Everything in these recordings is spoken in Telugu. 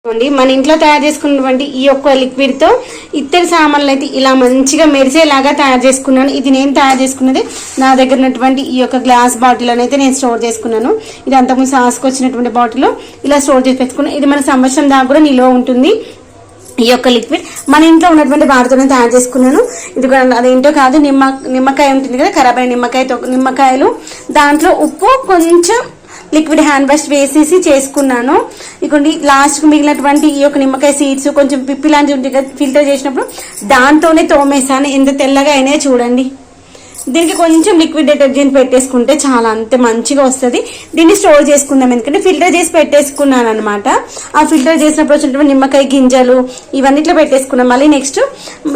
మన ఇంట్లో తయారు చేసుకున్నటువంటి ఈ యొక్క లిక్విడ్ తో ఇత్తడి సామాన్లు అయితే ఇలా మంచిగా మెరిసేలాగా తయారు చేసుకున్నాను. ఇది నేను తయారు చేసుకున్నది. నా దగ్గర ఉన్నటువంటి ఈ యొక్క గ్లాస్ బాటిల్ అయితే నేను స్టోర్ చేసుకున్నాను. ఇది అంతకుముందు సాస్కి వచ్చినటువంటి బాటిల్ ఇలా స్టోర్ చేసి పెట్టుకున్నాను. ఇది మన సంవత్సరం దాకా కూడా నిల్వ ఉంటుంది. ఈ యొక్క లిక్విడ్ మన ఇంట్లో ఉన్నటువంటి వాటితోనే తయారు చేసుకున్నాను. ఇది అదేంటో కాదు, నిమ్మకాయ ఉంటుంది కదా, ఖరాబ్ అయిన నిమ్మకాయలు, దాంట్లో ఉప్పు, కొంచెం లిక్విడ్ హ్యాండ్ వాష్ వేసేసి చేసుకున్నాను. ఇకండి లాస్ట్ కు మిగిలినటువంటి ఈ యొక్క నిమ్మకాయ సీడ్స్ కొంచెం పిప్పి లాంటివి ఉంటుంది కదా, ఫిల్టర్ చేసినప్పుడు దాంతోనే తోమేసాను. ఎంత తెల్లగా అయినాయో చూడండి. దీనికి కొంచెం లిక్విడ్ డిటర్జెంట్ పెట్టేసుకుంటే చాలా అంతే మంచిగా వస్తుంది. దీన్ని స్టోర్ చేసుకుందాం, ఎందుకంటే ఫిల్టర్ చేసి పెట్టేసుకున్నాను అనమాట. ఆ ఫిల్టర్ చేసినప్పుడు వచ్చినటువంటి నిమ్మకాయ గింజలు ఇవన్నిట్లో పెట్టేసుకున్నాం. మళ్ళీ నెక్స్ట్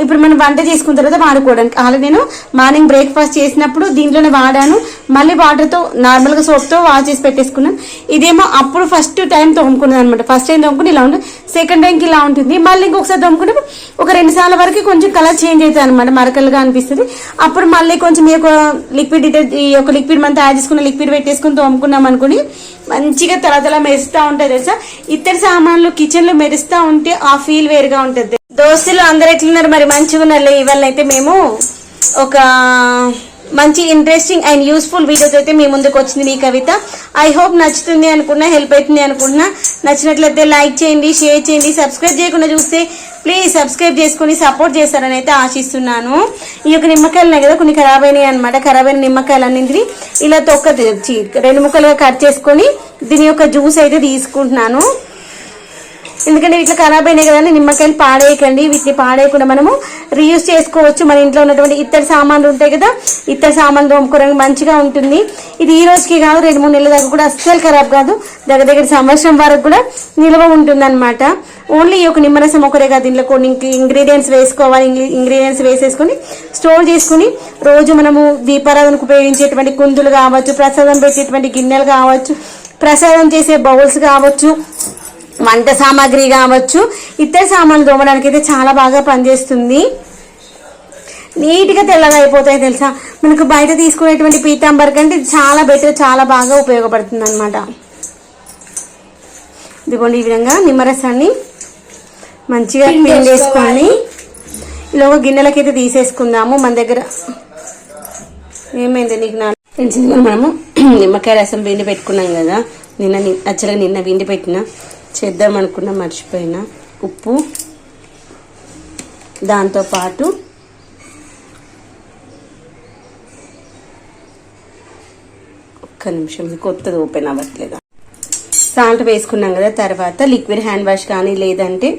ఇప్పుడు మనం వంట చేసుకున్న తర్వాత వాడుకోవడానికి. అలా నేను మార్నింగ్ బ్రేక్ఫాస్ట్ చేసినప్పుడు దీంట్లోనే వాడాను. మళ్ళీ వాటర్తో నార్మల్గా సోప్తో వాష్ చేసి పెట్టేసుకున్నాను. ఇదేమో అప్పుడు ఫస్ట్ టైం తోముకున్నాను అనమాట. ఫస్ట్ టైం తోముకుని ఇలా ఉంటుంది, సెకండ్ టైంకి ఇలా ఉంటుంది. మళ్ళీ ఇంకొకసారి తోముకుంటే ఒక 2 సార్లు వరకు కొంచెం కలర్ చేంజ్ అవుతుంది అనమాట, మరకలుగా అనిపిస్తుంది. అప్పుడు మళ్ళీ కొంచెం ఈ యొక్క లిక్విడ్ మనం తయారు చేసుకున్న లిక్విడ్ పెట్టేసుకుని తోముకున్నాం అనుకుని మంచిగా తల మెరుస్తా ఉంటాయి తెలుసా. ఇత్తడి సామాన్లు కిచెన్ లో మెరుస్తా ఉంటే ఆ ఫీల్ వేరుగా ఉంటుంది. దోస్తులు అందరు ఎట్లున్నారు మరి? మంచిగా ఉన్నారు. ఇవాళ అయితే మేము ఒక మంచి ఇంట్రెస్టింగ్ అండ్ యూస్ఫుల్ వీడియోతో అయితే మీ ముందుకు వచ్చింది మీ కవిత. ఐ హోప్ నచ్చుతుంది అనుకున్నా, హెల్ప్ అవుతుంది అనుకుంటున్నా. నచ్చినట్లయితే లైక్ చేయండి, షేర్ చేయండి. సబ్స్క్రైబ్ చేయకుండా చూస్తే ప్లీజ్ సబ్స్క్రైబ్ చేసుకుని సపోర్ట్ చేస్తారని అయితే ఆశిస్తున్నాను. ఈ యొక్క నిమ్మకాయలు కదా కొన్ని ఖరాబ్ అయినాయి అనమాట. ఖరాబ్ అయిన నిమ్మకాయలన్నింటినీ ఇలా 2 ముక్కలుగా కట్ చేసుకొని దీని యొక్క జ్యూస్ అయితే తీసుకుంటున్నాను. ఎందుకంటే ఇట్లా ఖరాబ్ అయినాయి కదా, నిమ్మకాయలు పాడేయకండి. వీటిని పాడేయకుండా మనము రీయూజ్ చేసుకోవచ్చు. మన ఇంట్లో ఉన్నటువంటి ఇత్తడి సామాన్లు ఉంటాయి కదా, ఇత్తడి సామాన్లు తోముకోవడానికి మంచిగా ఉంటుంది. ఇది ఈ రోజుకి కాదు, 2-3 నెలల దాకా కూడా అస్సలు ఖరాబ్ కాదు. దగ్గర సంవత్సరం వరకు కూడా నిల్వ ఉంటుంది అనమాట. ఓన్లీ ఈ యొక్క నిమ్మరసం ఒకరే కాదు, దీంట్లో కొన్ని ఇంగ్రీడియంట్స్ వేసుకోవాలి. ఇంగ్రీడియంట్స్ వేసేసుకొని స్టోర్ చేసుకుని రోజు మనము దీపారాధనకు ఉపయోగించేటువంటి కుందులు కావచ్చు, ప్రసాదం పెట్టేటువంటి గిన్నెలు కావచ్చు, ప్రసాదం చేసే బౌల్స్ కావచ్చు, వంట సామాగ్రి కావచ్చు, ఇత్తడి సామాన్లు తోమడానికి అయితే చాలా బాగా పనిచేస్తుంది. నీట్గా తెల్లగా అయిపోతాయి తెలుసా. మనకు బయట తీసుకునేటువంటి పీతాంబర్ కంటే చాలా బెటర్, చాలా బాగా ఉపయోగపడుతుంది అనమాట. ఇదిగోండి ఈ విధంగా నిమ్మరసాన్ని మంచిగా క్లీన్ చేసుకొని ఇలా గిన్నెలకైతే తీసేసుకుందాము. మన దగ్గర ఏమైంది నీకు మనము నిమ్మకాయ రసం పిండి పెట్టుకున్నాం కదా, నిన్న పిండి పెట్టిన చేద్దాం అనుకున్నా, మర్చిపోయినా. ఉప్పు, దాంతోపాటు ఒక్క నిమిషం, కొత్తది ఓపెన్ అవ్వట్లేదా. సాల్ట్ వేసుకున్నాం కదా, తర్వాత లిక్విడ్ హ్యాండ్ వాష్ కానీ లేదంటే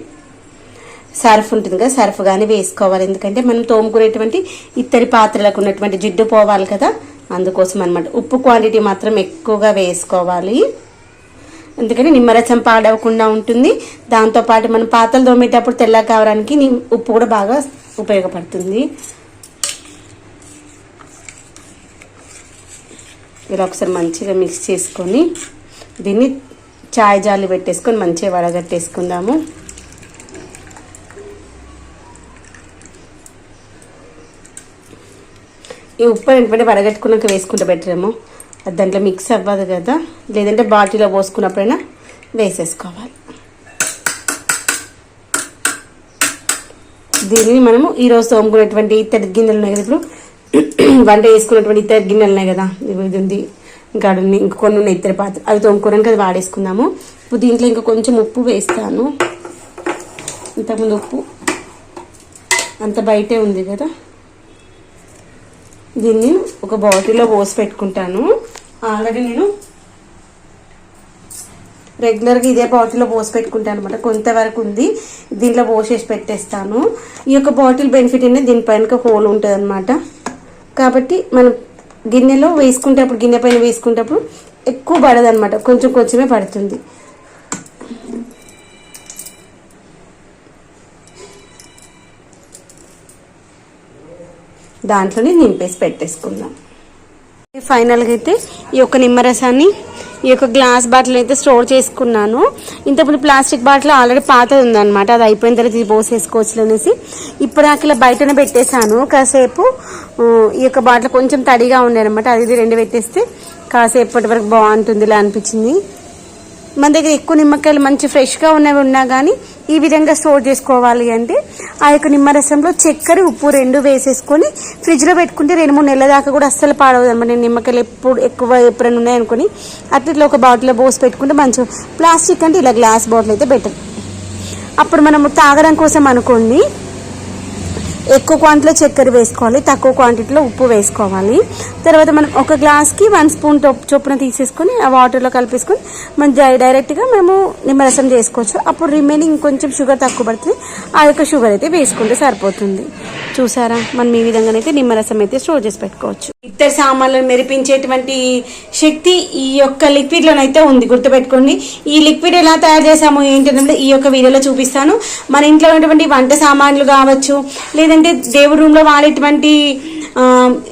సర్ఫ్ ఉంటుంది కదా, సర్ఫ్ కానీ వేసుకోవాలి. ఎందుకంటే మనం తోముకునేటువంటి ఇత్తడి పాత్రలకు ఉన్నటువంటి జిడ్డు పోవాలి కదా, అందుకోసం అనమాట. ఉప్పు క్వాంటిటీ మాత్రం ఎక్కువగా వేసుకోవాలి, ఎందుకని నిమ్మరసం పాడవకుండా ఉంటుంది. దాంతోపాటు మనం పాత్రలు తోమేటప్పుడు తెల్లగా కావడానికి ఉప్పు కూడా బాగా ఉపయోగపడుతుంది. ఇలా ఒకసారి మంచిగా మిక్స్ చేసుకొని దీన్ని చాయ్ జాలి పెట్టేసుకొని మంచిగా వడగట్టేసుకుందాము. ఈ ఉప్పు ఏంటంటే వడగట్టుకున్నాక వేసుకుంటే బెటరేమో, అది దాంట్లో మిక్స్ అవ్వదు కదా. లేదంటే బాటిల్లో పోసుకున్నప్పుడైనా వేసేసుకోవాలి. దీనిని మనము ఈరోజు తోముకునేటువంటి ఇత్తడి గిన్నెలు ఉన్నాయి కదా, ఇప్పుడు వంట వేసుకున్నటువంటి ఇత్తడి గిన్నెలు ఉన్నాయి కదా, ఇది ఉంది, ఇంకా కొన్ని ఉన్నాయి ఇత్తడి పాత్ర, అవి తోముకోవడానికి అది వాడేసుకుందాము. ఇప్పుడు దీంట్లో ఇంకా కొంచెం ఉప్పు వేస్తాను. ఇంతకుముందు ఉప్పు అంత బయటే ఉంది కదా, దీన్ని ఒక బాటిల్లో పోసి పెట్టుకుంటాను. ఆల్రెడీ నేను రెగ్యులర్గా ఇదే బాటిల్లో పోసి పెట్టుకుంటాను అనమాట. కొంతవరకు ఉంది, దీంట్లో పోసేసి పెట్టేస్తాను. ఈ యొక్క బాటిల్ బెనిఫిట్ అనేది దీనిపైన హోల్ ఉంటుంది అనమాట. కాబట్టి మనం గిన్నెలో వేసుకుంటేప్పుడు, గిన్నె పైన వేసుకుంటేప్పుడు ఎక్కువ పడదు అనమాట, కొంచెం కొంచెమే పడుతుంది. దాంట్లోనే నింపేసి పెట్టేసుకుందాం. ఫైనల్గా అయితే ఈ యొక్క నిమ్మరసాన్ని ఈ యొక్క గ్లాస్ బాటిల్ అయితే స్టోర్ చేసుకున్నాను. ఇంతకుముందు ప్లాస్టిక్ బాటిల్ ఆల్రెడీ పాతది ఉందన్నమాట, అది అయిపోయిన తర్వాత ఇది పోసేసుకోవచ్చు అనేసి ఇప్పుడు ఇలా బయటనే పెట్టేశాను. కాసేపు ఈ యొక్క బాటిల్ కొంచెం తడిగా ఉండే అనమాట, అది 2 పెట్టేస్తే కాసేపటి వరకు బాగుంటుందిలా అనిపించింది. మన దగ్గర ఎక్కువ నిమ్మకాయలు మంచి ఫ్రెష్గా ఉన్నవి ఉన్నా కానీ ఈ విధంగా స్టోర్ చేసుకోవాలి అంటే ఆ యొక్క నిమ్మరసంలో చక్కెర ఉప్పు 2 వేసేసుకొని ఫ్రిడ్జ్లో పెట్టుకుంటే 2-3 నెలల దాకా కూడా అస్సలు పాడవదు అనమాట. నేను నిమ్మకాయలు ఎప్పుడైనా ఉన్నాయనుకొని అట్లా ఒక బాటిల్లో పోసి పెట్టుకుంటే మంచిగా. ప్లాస్టిక్ అంటే ఇలా గ్లాస్ బాటిల్ అయితే బెటర్. అప్పుడు మనము తాగడం కోసం అనుకోండి ఎక్కువ క్వాంటిటీలో చక్కెర వేసుకోవాలి, తక్కువ క్వాంటిటీలో ఉప్పు వేసుకోవాలి. తర్వాత మనం ఒక గ్లాస్కి 1 స్పూన్ చొప్పున తీసేసుకొని ఆ వాటర్లో కలిపేసుకొని మనం డైరెక్ట్గా మనము నిమ్మరసం చేసుకోవచ్చు. అప్పుడు రిమైనింగ్ కొంచెం షుగర్ తక్కువ పడుతుంది, ఆ యొక్క షుగర్ అయితే వేసుకుంటే సరిపోతుంది. చూసారా, మనం ఈ విధంగానైతే నిమ్మరసం అయితే స్టోర్ చేసి పెట్టుకోవచ్చు. ఇతర సామాన్లను మెరిపించేటువంటి శక్తి ఈ యొక్క లిక్విడ్లోనైతే ఉంది, గుర్తుపెట్టుకోండి. ఈ లిక్విడ్ ఎలా తయారు చేసాము ఏంటంటే ఈ యొక్క వీడియోలో చూపిస్తాను. మన ఇంట్లో ఉన్నటువంటి వంట సామాన్లు కావచ్చు, లేదంటే దేవుడి రూమ్లో వాడేటువంటి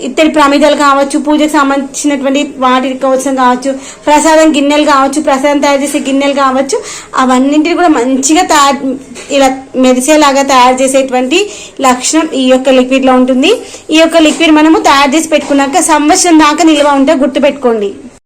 ఇత్తడి ప్రమిదలు కావచ్చు, పూజకు సంబంధించినటువంటి వాటికి కావచ్చు, ప్రసాదం గిన్నెలు కావచ్చు, ప్రసాదం తయారు చేసే గిన్నెలు కావచ్చు, అవన్నింటిని కూడా మంచిగా ఇలా మెరిసేలాగా తయారు చేసేటువంటి లక్షణం ఈ యొక్క లిక్విడ్లో ఉంటుంది. ఈ యొక్క లిక్విడ్ మనము తయారు చేసి పెట్టుకున్నాక సంవత్సరం దాకా నిల్వ ఉంటే గుర్తుపెట్టుకోండి.